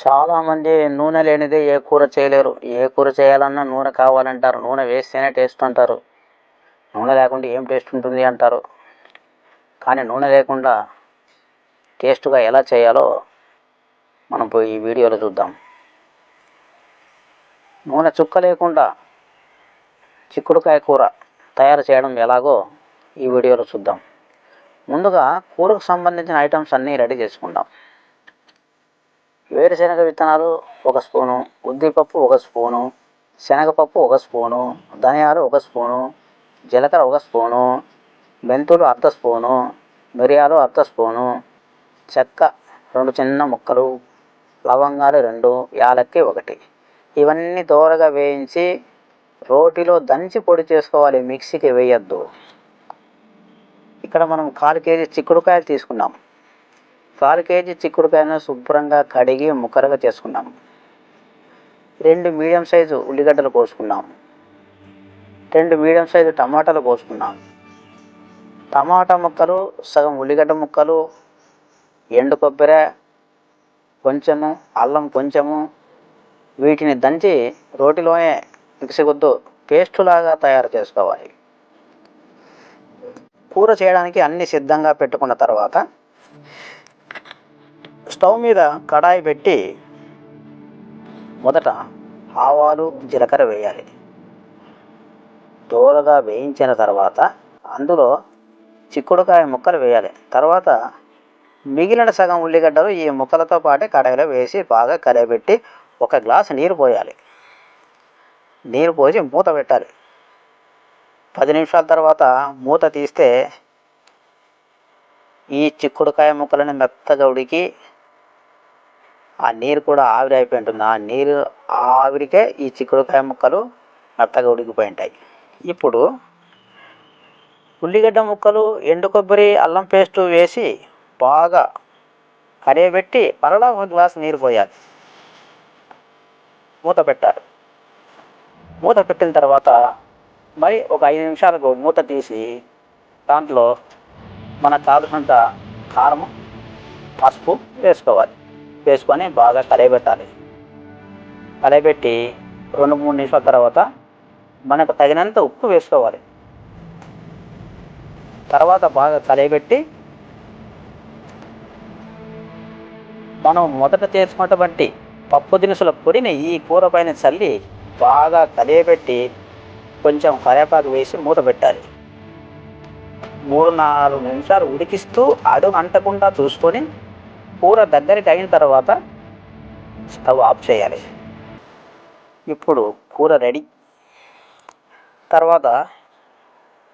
చాలామంది నూనె లేనిదే ఏ కూర చేయలేరు. ఏ కూర చేయాలన్నా నూనె కావాలంటారు. నూనె వేస్తేనే టేస్ట్ అంటారు. నూనె లేకుండా ఏం టేస్ట్ ఉంటుంది అంటారు. కానీ నూనె లేకుండా టేస్ట్గా ఎలా చేయాలో మనం పోయి ఈ వీడియోలో చూద్దాం. నూనె చుక్క లేకుండా చిక్కుడుకాయ కూర తయారు చేయడం ఎలాగో ఈ వీడియోలో చూద్దాం. ముందుగా కూరకు సంబంధించిన ఐటమ్స్ అన్నీ రెడీ చేసుకుందాం. వేరుశనగ విత్తనాలు 1 స్పూను, ఉద్దిపప్పు 1 స్పూను, శనగపప్పు 1 స్పూను, ధనియాలు 1 స్పూను, జీలకర్ర 1 స్పూను, మెంతులు 1/2 స్పూను, మిరియాలు 1/2 స్పూను, చెక్క 2 చిన్న ముక్కలు, లవంగాలు 2, యాలక్కి 1. ఇవన్నీ దోరగా వేయించి రోటిలో దంచి పొడి చేసుకోవాలి, మిక్సీకి వేయద్దు. ఇక్కడ మనం 1/4 కేజీ చిక్కుడుకాయలు తీసుకున్నాం. 1/4 కేజీ చిక్కుడుకాయను శుభ్రంగా కడిగి ముక్కలుగా చేసుకున్నాం. 2 మీడియం సైజు ఉల్లిగడ్డలు కోసుకున్నాం. 2 మీడియం సైజు టమాటాలు కోసుకున్నాం. టమాటా ముక్కలు, సగం ఉల్లిగడ్డ ముక్కలు, ఎండు కొబ్బరి కొంచెము, అల్లం కొంచెము, వీటిని దంచి రోటిలోనే మిక్సీ గుద్దు పేస్ట్ లాగా తయారు చేసుకోవాలి. కూర చేయడానికి అన్ని సిద్ధంగా పెట్టుకున్న తర్వాత స్టవ్ మీద కడాయి పెట్టి మొదట ఆవాలు, జీలకర్ర వేయాలి. దోరగా వేయించిన తర్వాత అందులో చిక్కుడుకాయ ముక్కలు వేయాలి. తర్వాత మిగిలిన సగం ఉల్లిగడ్డలు ఈ ముక్కలతో పాటే కడాయిలో వేసి బాగా కలయబెట్టి 1 గ్లాసు నీరు పోయాలి. నీరు పోసి మూత పెట్టాలి. 10 నిమిషాల తర్వాత మూత తీస్తే ఈ చిక్కుడుకాయ ముక్కలను మెత్తగా ఉడికి ఆ నీరు కూడా ఆవిరి అయిపోయి ఉంటుంది. ఆ నీరు ఆవిరికే ఈ చిక్కుడుకాయ ముక్కలు మెత్తగా ఉడికిపోయి ఉంటాయి. ఇప్పుడు ఉల్లిగడ్డ ముక్కలు, ఎండు కొబ్బరి, అల్లం పేస్టు వేసి బాగా కరియబెట్టి మరలా 1 గ్లాసు నీరు పోయాలి. మూత పెట్టాలి. మూత పెట్టిన తర్వాత మరి ఒక 5 నిమిషాలకు మూత తీసి దాంట్లో మనకు కావాల్సినంత కారం, పసుపు వేసుకోవాలి. వేసుకొని బాగా కలయబెట్టాలి. కలయబెట్టి 2-3 నిమిషాల తర్వాత మనకు తగినంత ఉప్పు వేసుకోవాలి. తర్వాత బాగా కలయబెట్టి మనం మొదట చేసుకున్నటువంటి పప్పు దినుసుల పొడిని ఈ కూర పైన చల్లి బాగా కలియబెట్టి కొంచెం కరివేపాకు వేసి మూత పెట్టాలి. 3-4 నిమిషాలు ఉడికిస్తూ అడుగు అంటకుండా చూసుకొని కూర దగ్గరికి అయిన తర్వాత స్టవ్ ఆఫ్ చేయాలి. ఇప్పుడు కూర రెడీ. తర్వాత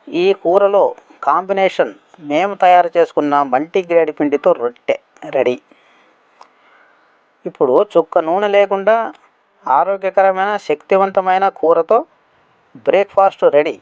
ఈ కూరలో కాంబినేషన్ మేము తయారు చేసుకున్న మల్టీగ్రేడ్ పిండితో రొట్టె రెడీ. ఇప్పుడు చుక్క నూనె లేకుండా ఆరోగ్యకరమైన శక్తివంతమైన కూరతో బ్రేక్ఫాస్ట్ రెడీ.